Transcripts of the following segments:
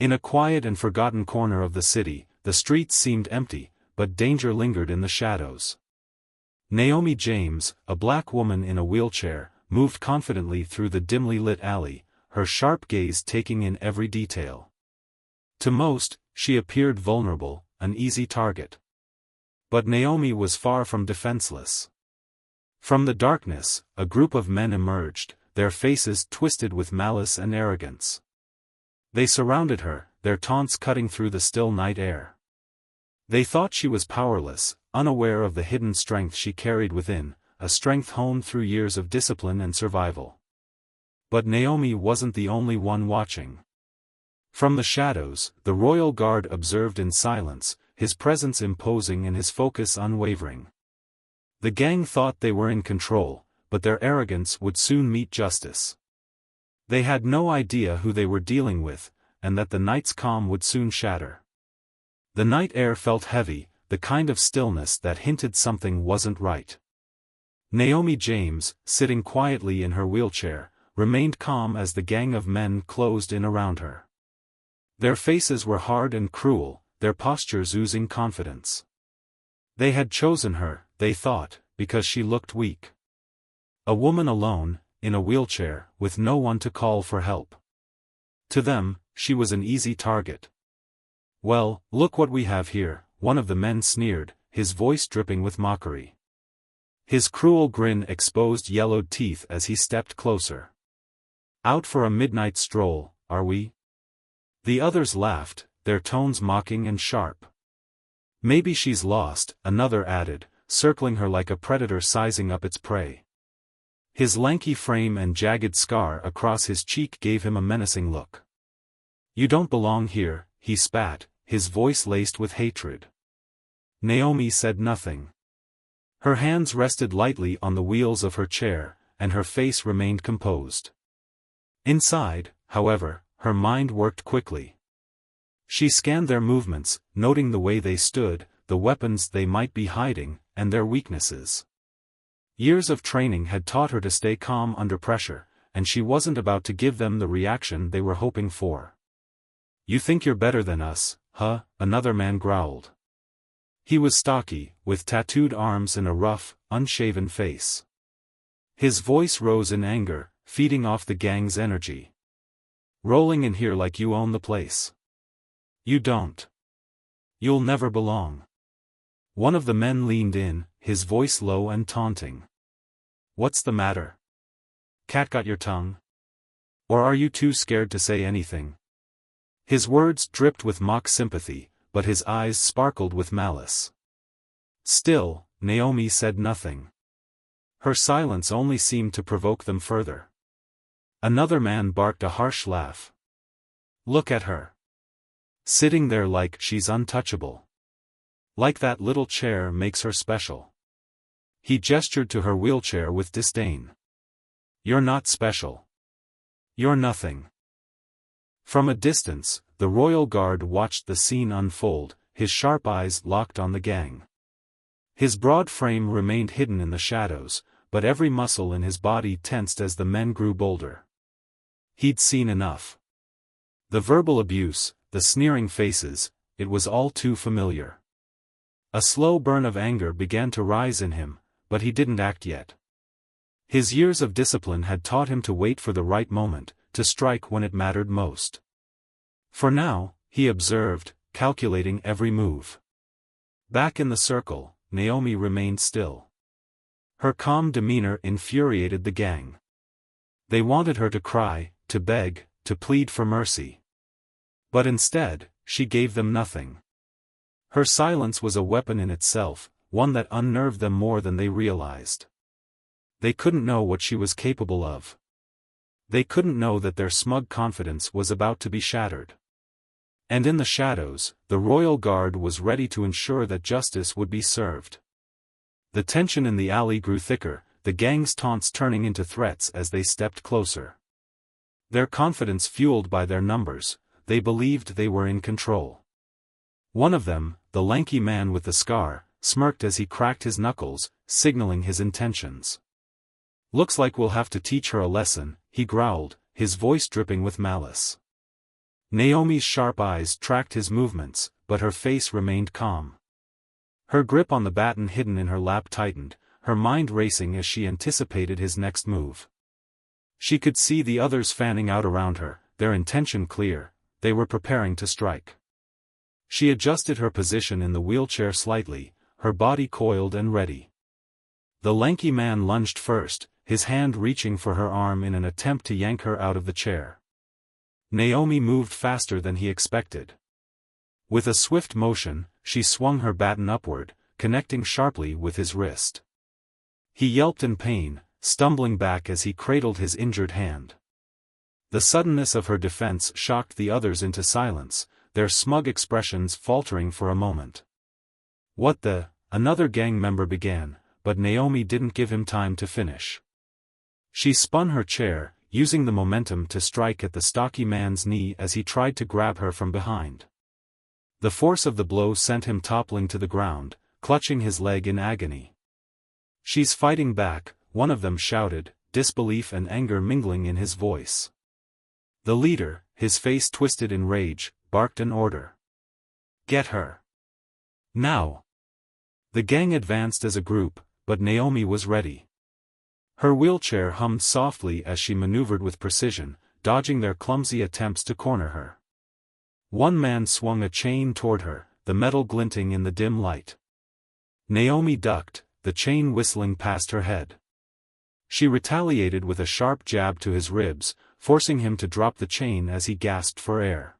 In a quiet and forgotten corner of the city, the streets seemed empty, but danger lingered in the shadows. Naomi James, a black woman in a wheelchair, moved confidently through the dimly lit alley, her sharp gaze taking in every detail. To most, she appeared vulnerable, an easy target. But Naomi was far from defenseless. From the darkness, a group of men emerged, their faces twisted with malice and arrogance. They surrounded her, their taunts cutting through the still night air. They thought she was powerless, unaware of the hidden strength she carried within, a strength honed through years of discipline and survival. But Naomi wasn't the only one watching. From the shadows, the royal guard observed in silence, his presence imposing and his focus unwavering. The gang thought they were in control, but their arrogance would soon meet justice. They had no idea who they were dealing with, and that the night's calm would soon shatter. The night air felt heavy, the kind of stillness that hinted something wasn't right. Naomi James, sitting quietly in her wheelchair, remained calm as the gang of men closed in around her. Their faces were hard and cruel, their postures oozing confidence. They had chosen her, they thought, because she looked weak. A woman alone, in a wheelchair, with no one to call for help. To them, she was an easy target. "Well, look what we have here," one of the men sneered, his voice dripping with mockery. His cruel grin exposed yellowed teeth as he stepped closer. "Out for a midnight stroll, are we?" The others laughed, their tones mocking and sharp. "Maybe she's lost," another added, circling her like a predator sizing up its prey. His lanky frame and jagged scar across his cheek gave him a menacing look. "You don't belong here," he spat, his voice laced with hatred. Naomi said nothing. Her hands rested lightly on the wheels of her chair, and her face remained composed. Inside, however, her mind worked quickly. She scanned their movements, noting the way they stood, the weapons they might be hiding, and their weaknesses. Years of training had taught her to stay calm under pressure, and she wasn't about to give them the reaction they were hoping for. "You think you're better than us, huh?" another man growled. He was stocky, with tattooed arms and a rough, unshaven face. His voice rose in anger, feeding off the gang's energy. "Rolling in here like you own the place. You don't. You'll never belong." One of the men leaned in, his voice low and taunting. "What's the matter? Cat got your tongue? Or are you too scared to say anything?" His words dripped with mock sympathy, but his eyes sparkled with malice. Still, Naomi said nothing. Her silence only seemed to provoke them further. Another man barked a harsh laugh. "Look at her. Sitting there like she's untouchable. Like that little chair makes her special." He gestured to her wheelchair with disdain. "You're not special. You're nothing." From a distance, the royal guard watched the scene unfold, his sharp eyes locked on the gang. His broad frame remained hidden in the shadows, but every muscle in his body tensed as the men grew bolder. He'd seen enough. The verbal abuse, the sneering faces, it was all too familiar. A slow burn of anger began to rise in him, but he didn't act yet. His years of discipline had taught him to wait for the right moment, to strike when it mattered most. For now, he observed, calculating every move. Back in the circle, Naomi remained still. Her calm demeanor infuriated the gang. They wanted her to cry, to beg, to plead for mercy. But instead, she gave them nothing. Her silence was a weapon in itself, one that unnerved them more than they realized. They couldn't know what she was capable of. They couldn't know that their smug confidence was about to be shattered. And in the shadows, the royal guard was ready to ensure that justice would be served. The tension in the alley grew thicker, the gang's taunts turning into threats as they stepped closer. Their confidence fueled by their numbers, they believed they were in control. One of them, the lanky man with the scar, smirked as he cracked his knuckles, signaling his intentions. "Looks like we'll have to teach her a lesson," he growled, his voice dripping with malice. Naomi's sharp eyes tracked his movements, but her face remained calm. Her grip on the baton hidden in her lap tightened, her mind racing as she anticipated his next move. She could see the others fanning out around her, their intention clear, they were preparing to strike. She adjusted her position in the wheelchair slightly, her body coiled and ready. The lanky man lunged first, his hand reaching for her arm in an attempt to yank her out of the chair. Naomi moved faster than he expected. With a swift motion, she swung her baton upward, connecting sharply with his wrist. He yelped in pain, stumbling back as he cradled his injured hand. The suddenness of her defense shocked the others into silence, their smug expressions faltering for a moment. "What the?" another gang member began, but Naomi didn't give him time to finish. She spun her chair, using the momentum to strike at the stocky man's knee as he tried to grab her from behind. The force of the blow sent him toppling to the ground, clutching his leg in agony. "She's fighting back," one of them shouted, disbelief and anger mingling in his voice. The leader, his face twisted in rage, barked an order. "Get her. Now." The gang advanced as a group, but Naomi was ready. Her wheelchair hummed softly as she maneuvered with precision, dodging their clumsy attempts to corner her. One man swung a chain toward her, the metal glinting in the dim light. Naomi ducked, the chain whistling past her head. She retaliated with a sharp jab to his ribs, forcing him to drop the chain as he gasped for air.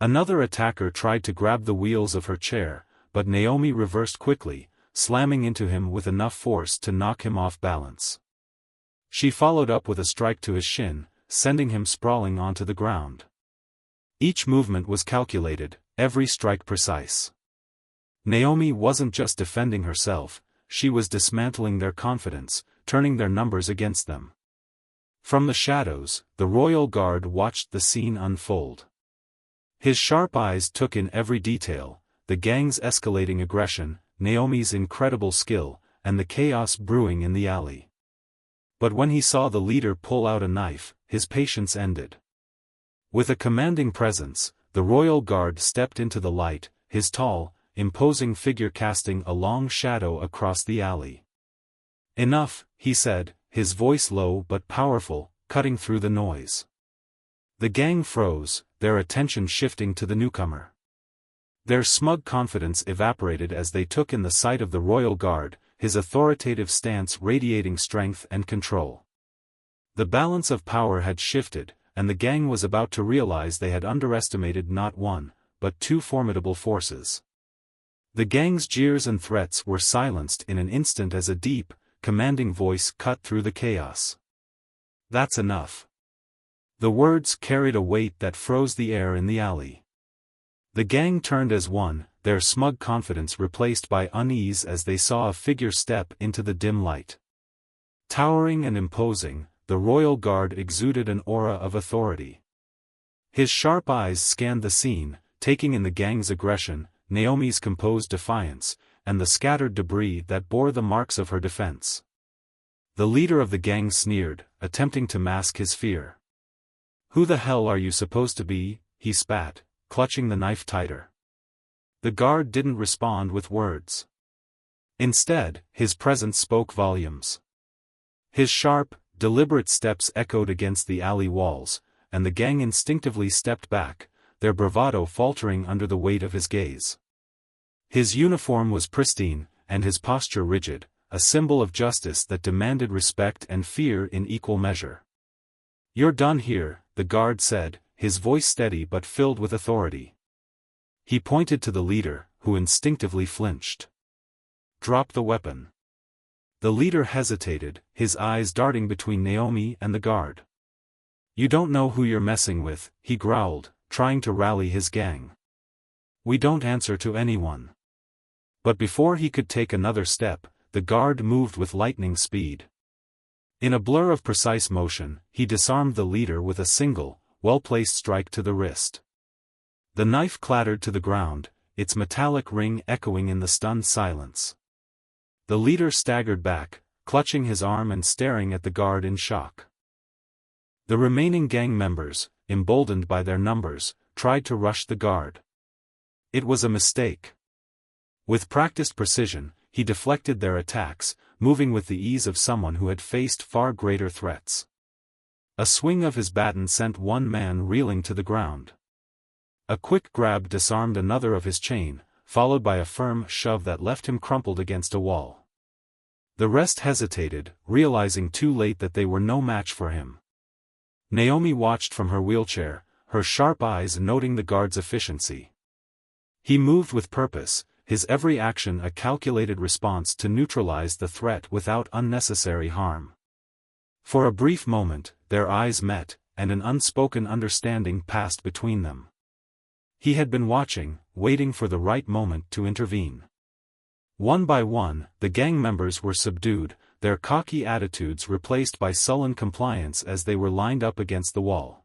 Another attacker tried to grab the wheels of her chair, but Naomi reversed quickly, slamming into him with enough force to knock him off balance. She followed up with a strike to his shin, sending him sprawling onto the ground. Each movement was calculated, every strike precise. Naomi wasn't just defending herself, she was dismantling their confidence, turning their numbers against them. From the shadows, the royal guard watched the scene unfold. His sharp eyes took in every detail, the gang's escalating aggression, Naomi's incredible skill, and the chaos brewing in the alley. But when he saw the leader pull out a knife, his patience ended. With a commanding presence, the royal guard stepped into the light, his tall, imposing figure casting a long shadow across the alley. "Enough," he said, his voice low but powerful, cutting through the noise. The gang froze, their attention shifting to the newcomer. Their smug confidence evaporated as they took in the sight of the royal guard, his authoritative stance radiating strength and control. The balance of power had shifted, and the gang was about to realize they had underestimated not one, but two formidable forces. The gang's jeers and threats were silenced in an instant as a deep, commanding voice cut through the chaos. "That's enough." The words carried a weight that froze the air in the alley. The gang turned as one, their smug confidence replaced by unease as they saw a figure step into the dim light. Towering and imposing, the royal guard exuded an aura of authority. His sharp eyes scanned the scene, taking in the gang's aggression, Naomi's composed defiance, and the scattered debris that bore the marks of her defense. The leader of the gang sneered, attempting to mask his fear. "Who the hell are you supposed to be?" he spat, clutching the knife tighter. The guard didn't respond with words. Instead, his presence spoke volumes. His sharp, deliberate steps echoed against the alley walls, and the gang instinctively stepped back, their bravado faltering under the weight of his gaze. His uniform was pristine, and his posture rigid, a symbol of justice that demanded respect and fear in equal measure. "You're done here," the guard said, his voice steady but filled with authority. He pointed to the leader, who instinctively flinched. "Drop the weapon." The leader hesitated, his eyes darting between Naomi and the guard. "You don't know who you're messing with," he growled, trying to rally his gang. "We don't answer to anyone." But before he could take another step, the guard moved with lightning speed. In a blur of precise motion, he disarmed the leader with a single, well-placed strike to the wrist. The knife clattered to the ground, its metallic ring echoing in the stunned silence. The leader staggered back, clutching his arm and staring at the guard in shock. The remaining gang members, emboldened by their numbers, tried to rush the guard. It was a mistake. With practiced precision, he deflected their attacks, moving with the ease of someone who had faced far greater threats. A swing of his baton sent one man reeling to the ground. A quick grab disarmed another of his chain, followed by a firm shove that left him crumpled against a wall. The rest hesitated, realizing too late that they were no match for him. Naomi watched from her wheelchair, her sharp eyes noting the guard's efficiency. He moved with purpose, his every action a calculated response to neutralize the threat without unnecessary harm. For a brief moment, their eyes met, and an unspoken understanding passed between them. He had been watching, waiting for the right moment to intervene. One by one, the gang members were subdued, their cocky attitudes replaced by sullen compliance as they were lined up against the wall.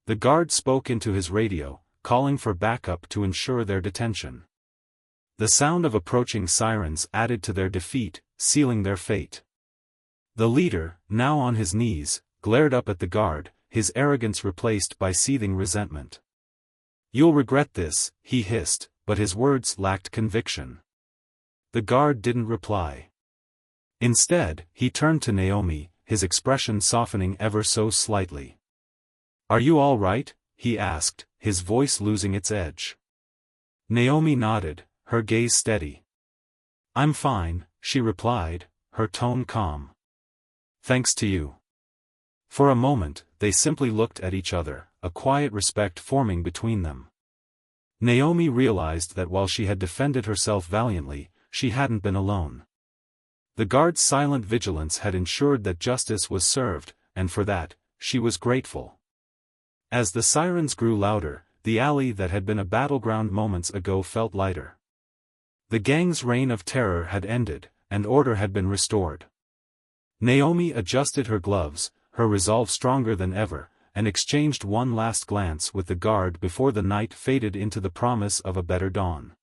The guard spoke into his radio, calling for backup to ensure their detention. The sound of approaching sirens added to their defeat, sealing their fate. The leader, now on his knees, glared up at the guard, his arrogance replaced by seething resentment. "You'll regret this," he hissed, but his words lacked conviction. The guard didn't reply. Instead, he turned to Naomi, his expression softening ever so slightly. "Are you all right?" he asked, his voice losing its edge. Naomi nodded, her gaze steady. "I'm fine," she replied, her tone calm. "Thanks to you." For a moment, they simply looked at each other, a quiet respect forming between them. Naomi realized that while she had defended herself valiantly, she hadn't been alone. The guard's silent vigilance had ensured that justice was served, and for that, she was grateful. As the sirens grew louder, the alley that had been a battleground moments ago felt lighter. The gang's reign of terror had ended, and order had been restored. Naomi adjusted her gloves, her resolve stronger than ever, and exchanged one last glance with the guard before the night faded into the promise of a better dawn.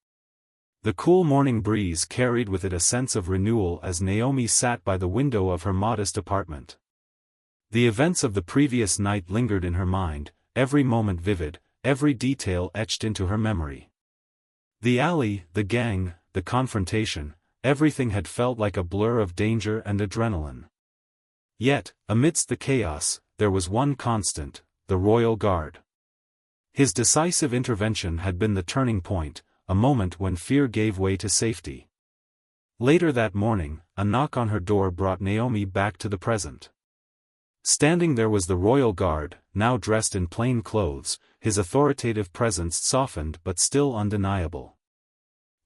The cool morning breeze carried with it a sense of renewal as Naomi sat by the window of her modest apartment. The events of the previous night lingered in her mind, every moment vivid, every detail etched into her memory. The alley, the gang, the confrontation, everything had felt like a blur of danger and adrenaline. Yet, amidst the chaos, there was one constant, the Royal Guard. His decisive intervention had been the turning point, a moment when fear gave way to safety. Later that morning, a knock on her door brought Naomi back to the present. Standing there was the Royal Guard, now dressed in plain clothes, his authoritative presence softened but still undeniable.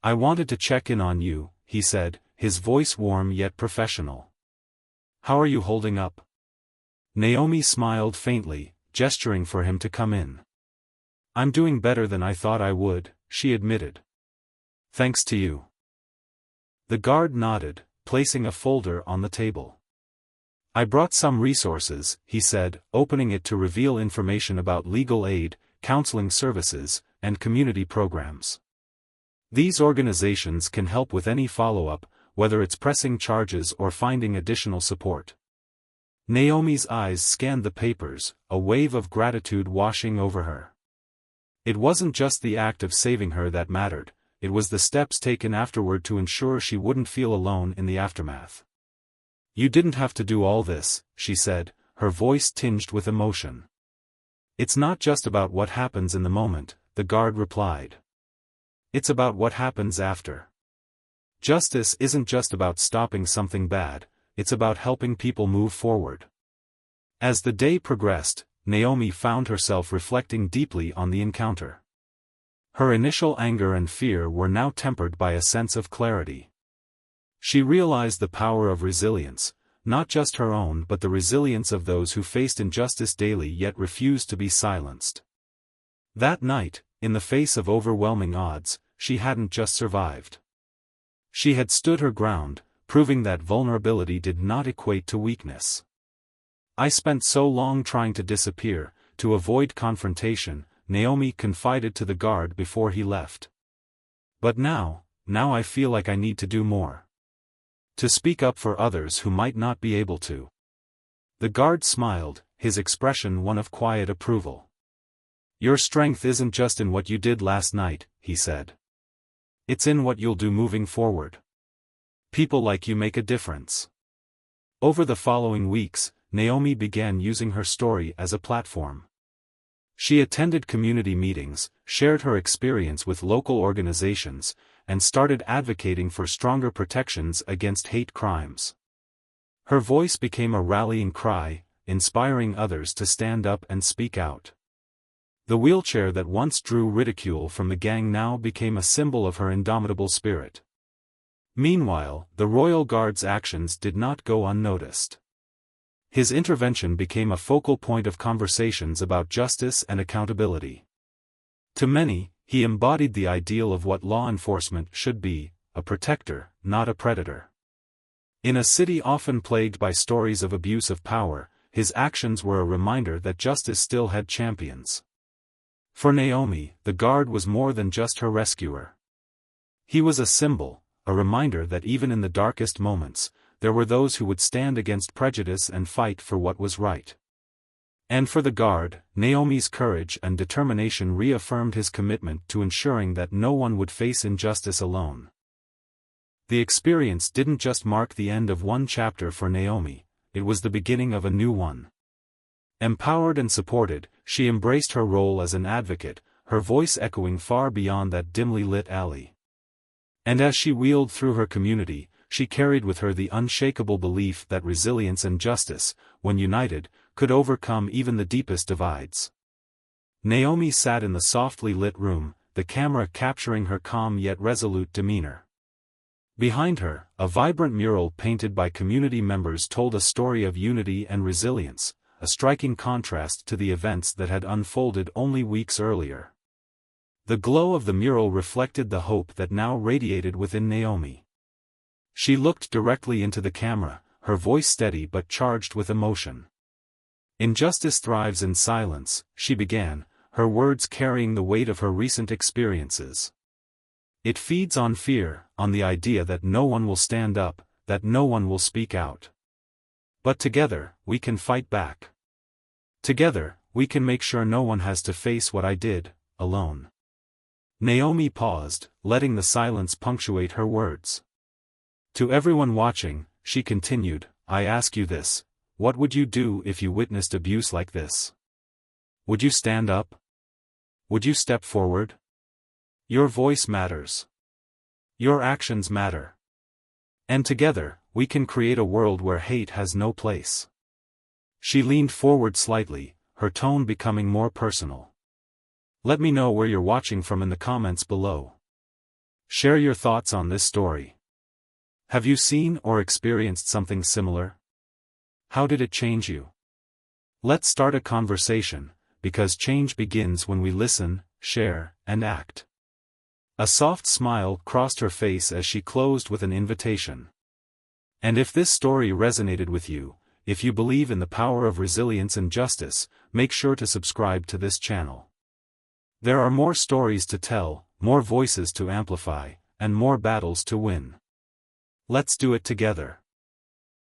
"I wanted to check in on you," he said, his voice warm yet professional. "How are you holding up?" Naomi smiled faintly, gesturing for him to come in. "I'm doing better than I thought I would," she admitted. "Thanks to you." The guard nodded, placing a folder on the table. "I brought some resources," he said, opening it to reveal information about legal aid, counseling services, and community programs. "These organizations can help with any follow-up, whether it's pressing charges or finding additional support." Naomi's eyes scanned the papers, a wave of gratitude washing over her. It wasn't just the act of saving her that mattered, it was the steps taken afterward to ensure she wouldn't feel alone in the aftermath. "You didn't have to do all this," she said, her voice tinged with emotion. "It's not just about what happens in the moment," the guard replied. "It's about what happens after. Justice isn't just about stopping something bad, it's about helping people move forward." As the day progressed, Naomi found herself reflecting deeply on the encounter. Her initial anger and fear were now tempered by a sense of clarity. She realized the power of resilience, not just her own but the resilience of those who faced injustice daily yet refused to be silenced. That night, in the face of overwhelming odds, she hadn't just survived. She had stood her ground, proving that vulnerability did not equate to weakness. "I spent so long trying to disappear, to avoid confrontation," Naomi confided to the guard before he left. "But now I feel like I need to do more. To speak up for others who might not be able to." The guard smiled, his expression one of quiet approval. "Your strength isn't just in what you did last night," he said. "It's in what you'll do moving forward. People like you make a difference." Over the following weeks, Naomi began using her story as a platform. She attended community meetings, shared her experience with local organizations, and started advocating for stronger protections against hate crimes. Her voice became a rallying cry, inspiring others to stand up and speak out. The wheelchair that once drew ridicule from the gang now became a symbol of her indomitable spirit. Meanwhile, the Royal Guard's actions did not go unnoticed. His intervention became a focal point of conversations about justice and accountability. To many, he embodied the ideal of what law enforcement should be, a protector, not a predator. In a city often plagued by stories of abuse of power, his actions were a reminder that justice still had champions. For Naomi, the guard was more than just her rescuer. He was a symbol, a reminder that even in the darkest moments, there were those who would stand against prejudice and fight for what was right. And for the guard, Naomi's courage and determination reaffirmed his commitment to ensuring that no one would face injustice alone. The experience didn't just mark the end of one chapter for Naomi, it was the beginning of a new one. Empowered and supported, she embraced her role as an advocate, her voice echoing far beyond that dimly lit alley. And as she wheeled through her community, she carried with her the unshakable belief that resilience and justice, when united, could overcome even the deepest divides. Naomi sat in the softly lit room, the camera capturing her calm yet resolute demeanor. Behind her, a vibrant mural painted by community members told a story of unity and resilience, a striking contrast to the events that had unfolded only weeks earlier. The glow of the mural reflected the hope that now radiated within Naomi. She looked directly into the camera, her voice steady but charged with emotion. "Injustice thrives in silence," she began, her words carrying the weight of her recent experiences. "It feeds on fear, on the idea that no one will stand up, that no one will speak out. But together, we can fight back. Together, we can make sure no one has to face what I did, alone." Naomi paused, letting the silence punctuate her words. "To everyone watching," she continued, "I ask you this: what would you do if you witnessed abuse like this? Would you stand up? Would you step forward? Your voice matters. Your actions matter. And together, we can create a world where hate has no place." She leaned forward slightly, her tone becoming more personal. "Let me know where you're watching from in the comments below. Share your thoughts on this story. Have you seen or experienced something similar? How did it change you? Let's start a conversation, because change begins when we listen, share, and act." A soft smile crossed her face as she closed with an invitation. And if this story resonated with you, if you believe in the power of resilience and justice, make sure to subscribe to this channel. There are more stories to tell, more voices to amplify, and more battles to win. Let's do it together.